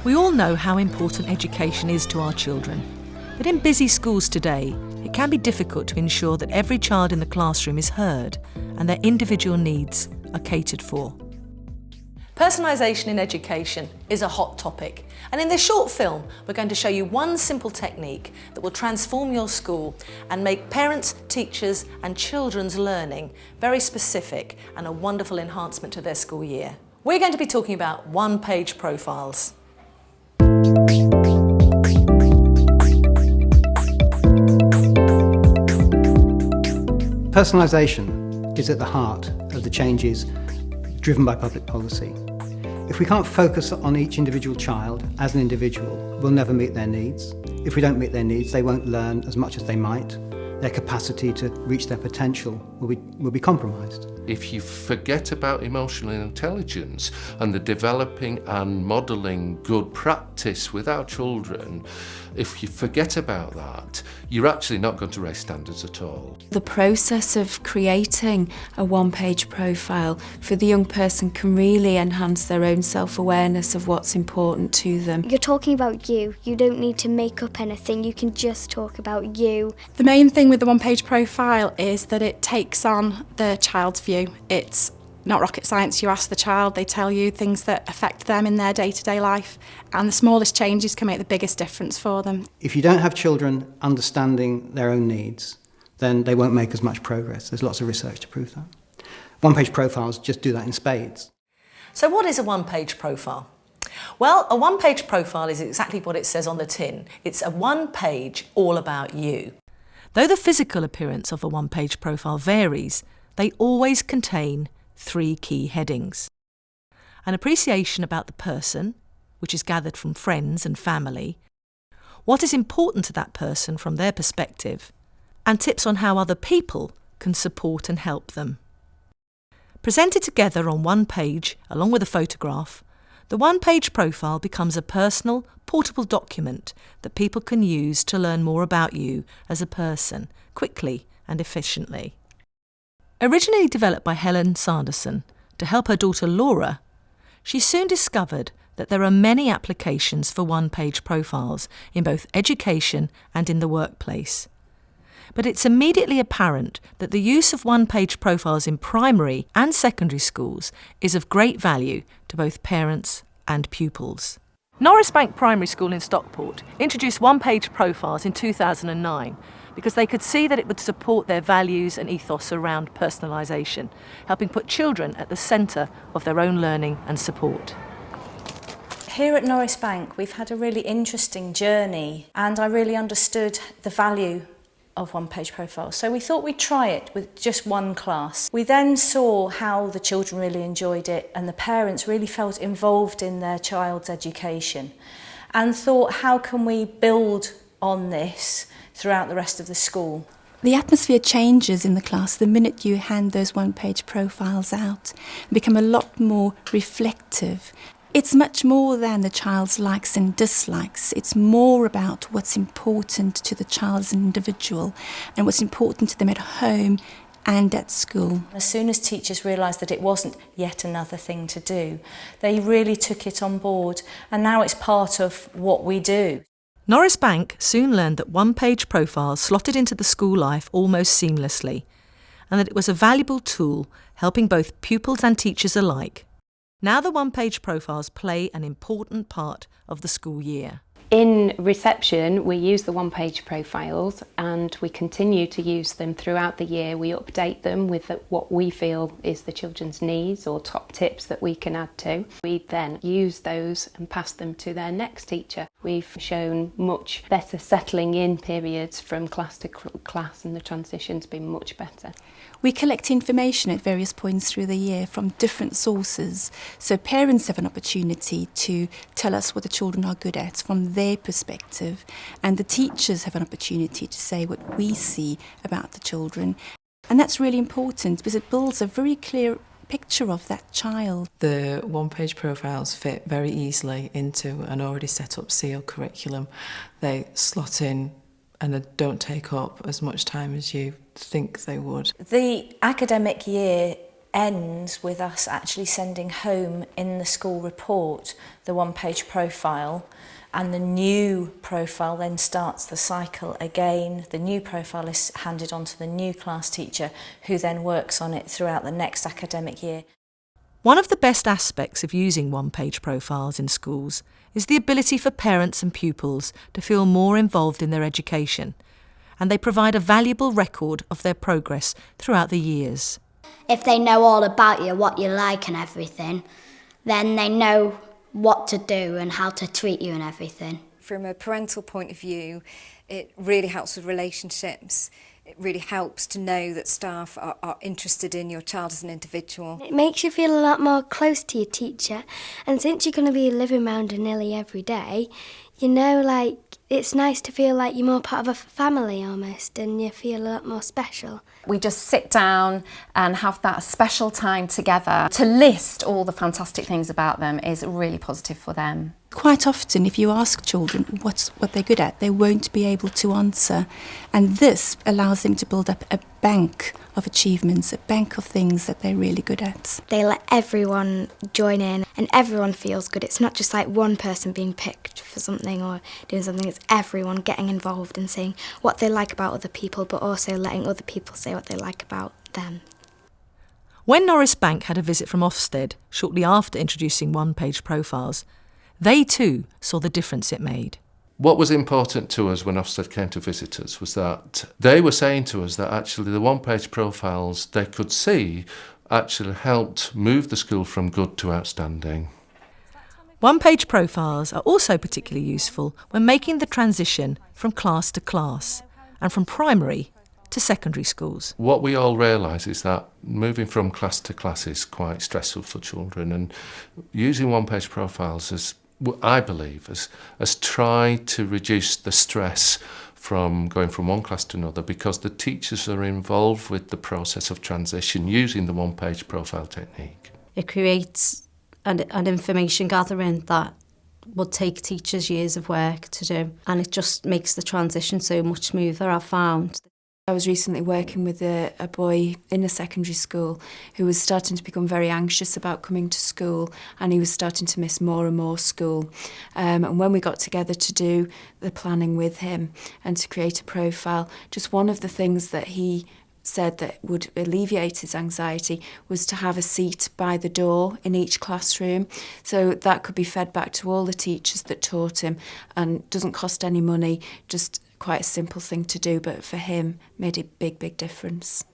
We all know how important education is to our children, but in busy schools today, it can be difficult to ensure that every child in the classroom is heard and their individual needs are catered for. Personalisation in education is a hot topic, and in this short film we're going to show you one simple technique that will transform your school and make parents, teachers and children's learning very specific and a wonderful enhancement to their school year. We're going to be talking about one-page profiles. Personalisation is at the heart of the changes driven by public policy. If we can't focus on each individual child as an individual, we'll never meet their needs. If we don't meet their needs, they won't learn as much as they might. Their capacity to reach their potential will be compromised. If you forget about emotional intelligence and the developing and modelling good practice with our children, if you forget about that, you're actually not going to raise standards at all. The process of creating a one-page profile for the young person can really enhance their own self-awareness of what's important to them. You're talking about you. You don't need to make up anything. You can just talk about you. The main thing with the one-page profile is that it takes on the child's view. It's not rocket science. You ask the child, they tell you things that affect them in their day-to-day life, and the smallest changes can make the biggest difference for them. If you don't have children understanding their own needs, then they won't make as much progress. There's lots of research to prove that. One-page profiles just do that in spades. So what is a one-page profile? Well, a one-page profile is exactly what it says on the tin. It's a one-page all about you. Though the physical appearance of a one-page profile varies, they always contain 3 key headings. An appreciation about the person, which is gathered from friends and family, what is important to that person from their perspective, and tips on how other people can support and help them. Presented together on one page, along with a photograph, the one-page profile becomes a personal, portable document that people can use to learn more about you as a person, quickly and efficiently. Originally developed by Helen Sanderson to help her daughter Laura, she soon discovered that there are many applications for one-page profiles in both education and in the workplace. But it's immediately apparent that the use of one-page profiles in primary and secondary schools is of great value to both parents and pupils. Norris Bank Primary School in Stockport introduced one-page profiles in 2009 because they could see that it would support their values and ethos around personalisation, helping put children at the centre of their own learning and support. Here at Norris Bank, we've had a really interesting journey, and I really understood the value of one-page profiles. So we thought we'd try it with just one class. We then saw how the children really enjoyed it and the parents really felt involved in their child's education, and thought, how can we build on this throughout the rest of the school? The atmosphere changes in the class the minute you hand those one-page profiles out and become a lot more reflective. It's much more than the child's likes and dislikes. It's more about what's important to the child as an individual and what's important to them at home and at school. As soon as teachers realised that it wasn't yet another thing to do, they really took it on board, and now it's part of what we do. Norris Bank soon learned that one-page profiles slotted into the school life almost seamlessly, and that it was a valuable tool helping both pupils and teachers alike. Now the one-page profiles play an important part of the school year. In reception, we use the one-page profiles and we continue to use them throughout the year. We update them with what we feel is the children's needs or top tips that we can add to. We then use those and pass them to their next teacher. We've shown much better settling in periods from class to class, and the transition's been much better. We collect information at various points through the year from different sources, so parents have an opportunity to tell us what the children are good at from their perspective, and the teachers have an opportunity to say what we see about the children. And that's really important because it builds a very clear picture of that child. The one-page profiles fit very easily into an already set up SEAL curriculum. They slot in and they don't take up as much time as you think they would. The academic year ends with us actually sending home in the school report the one-page profile, and the new profile then starts the cycle again. The new profile is handed on to the new class teacher, who then works on it throughout the next academic year. One of the best aspects of using one-page profiles in schools is the ability for parents and pupils to feel more involved in their education, and they provide a valuable record of their progress throughout the years. If they know all about you, what you like and everything, then they know what to do and how to treat you and everything. From a parental point of view, it really helps with relationships. It really helps to know that staff are interested in your child as an individual. It makes you feel a lot more close to your teacher, and since you're going to be living around her nearly every day, you know, like, it's nice to feel like you're more part of a family almost, and you feel a lot more special. We just sit down and have that special time together. To list all the fantastic things about them is really positive for them. Quite often, if you ask children what they're good at, they won't be able to answer. And this allows them to build up a bank of achievements, a bank of things that they're really good at. They let everyone join in and everyone feels good. It's not just like one person being picked for something or doing something, it's everyone getting involved and saying what they like about other people, but also letting other people say what they like about them. When Norris Bank had a visit from Ofsted shortly after introducing one-page profiles, they too saw the difference it made. What was important to us when Ofsted came to visit us was that they were saying to us that actually the one-page profiles they could see actually helped move the school from good to outstanding. One-page profiles are also particularly useful when making the transition from class to class and from primary to secondary schools. What we all realise is that moving from class to class is quite stressful for children, and using one-page profiles is, I believe, has tried to reduce the stress from going from one class to another, because the teachers are involved with the process of transition using the one-page profile technique. It creates an information gathering that would take teachers years of work to do, and it just makes the transition so much smoother, I've found. I was recently working with a boy in a secondary school who was starting to become very anxious about coming to school, and he was starting to miss more and more school. And when we got together to do the planning with him and to create a profile, just one of the things that he said that would alleviate his anxiety was to have a seat by the door in each classroom. So that could be fed back to all the teachers that taught him, and doesn't cost any money, just quite a simple thing to do, but for him made a big, big difference.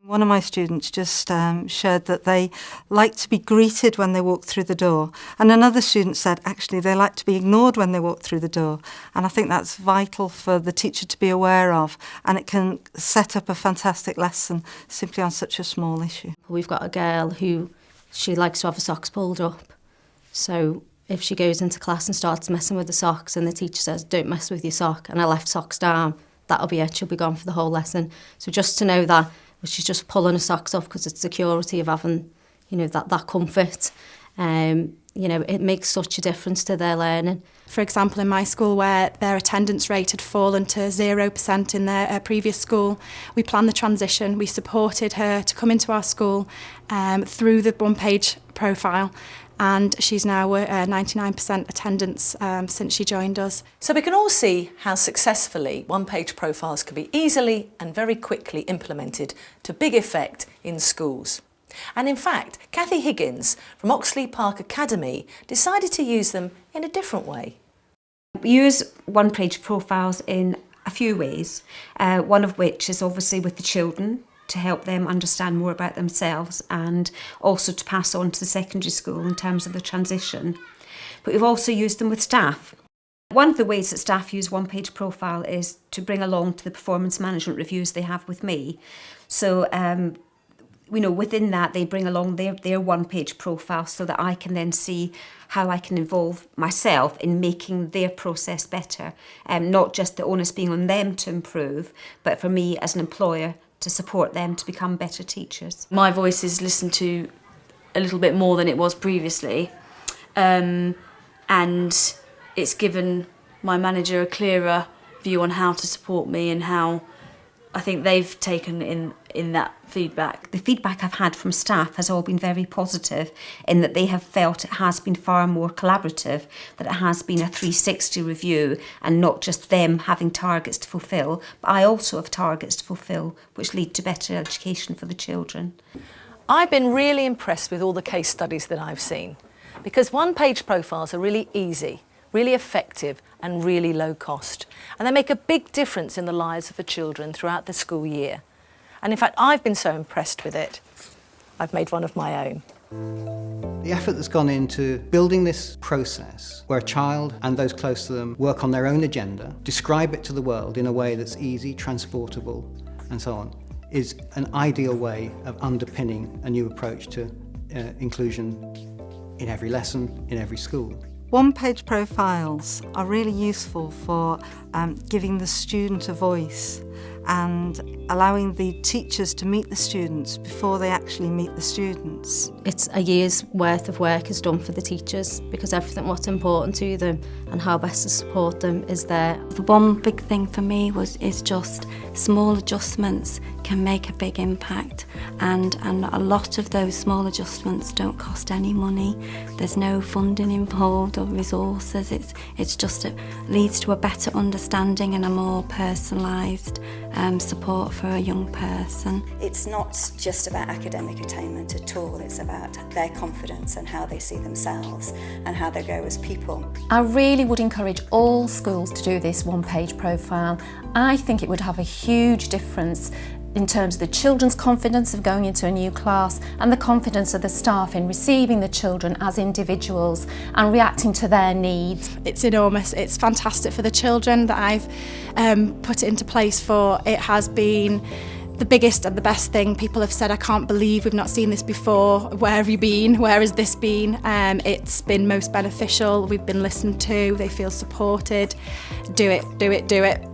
One of my students just shared that they like to be greeted when they walk through the door, and another student said actually they like to be ignored when they walk through the door, and I think that's vital for the teacher to be aware of, and it can set up a fantastic lesson simply on such a small issue. We've got a girl who, she likes to have her socks pulled up, so if she goes into class and starts messing with the socks and the teacher says don't mess with your sock and I left socks down, that'll be it, she'll be gone for the whole lesson. So just to know that she's just pulling her socks up because it's security of having, you know, that comfort. You know, it makes such a difference to their learning. For example, in my school, where their attendance rate had fallen to 0% in their previous school, we planned the transition. We supported her to come into our school through the one-page profile, and she's now 99% attendance since she joined us. So we can all see how successfully one-page profiles can be easily and very quickly implemented to big effect in schools. And in fact, Cathy Higgins from Oxley Park Academy decided to use them in a different way. We use one-page profiles in a few ways, one of which is obviously with the children, to help them understand more about themselves and also to pass on to the secondary school in terms of the transition. But we've also used them with staff. One of the ways that staff use one-page profile is to bring along to the performance management reviews they have with me. So, you know, within that they bring along their one-page profile so that I can then see how I can involve myself in making their process better. Not just the onus being on them to improve, but for me as an employer to support them to become better teachers. My voice is listened to a little bit more than it was previously, and it's given my manager a clearer view on how to support me and how I think they've taken in that feedback. The feedback I've had from staff has all been very positive in that they have felt it has been far more collaborative, that it has been a 360 review and not just them having targets to fulfil, but I also have targets to fulfil which lead to better education for the children. I've been really impressed with all the case studies that I've seen because one-page profiles are really easy, really effective and really low cost. And they make a big difference in the lives of the children throughout the school year. And in fact, I've been so impressed with it, I've made one of my own. The effort that's gone into building this process where a child and those close to them work on their own agenda, describe it to the world in a way that's easy, transportable and so on, is an ideal way of underpinning a new approach to inclusion in every lesson, in every school. One-page profiles are really useful for giving the student a voice and allowing the teachers to meet the students before they actually meet the students. It's a year's worth of work is done for the teachers because everything what's important to them and how best to support them is there. The one big thing for me is just small adjustments can make a big impact, and a lot of those small adjustments don't cost any money. There's no funding involved or resources. It's just it leads to a better understanding and a more personalised support for a young person. It's not just about academic attainment at all, it's about their confidence and how they see themselves and how they go as people. I really would encourage all schools to do this one-page profile. I think it would have a huge difference in terms of the children's confidence of going into a new class and the confidence of the staff in receiving the children as individuals and reacting to their needs. It's enormous. It's fantastic for the children that I've put it into place for. It has been the biggest and the best thing. People have said, I can't believe we've not seen this before. Where have you been? Where has this been? It's been most beneficial. We've been listened to. They feel supported. Do it, do it, do it.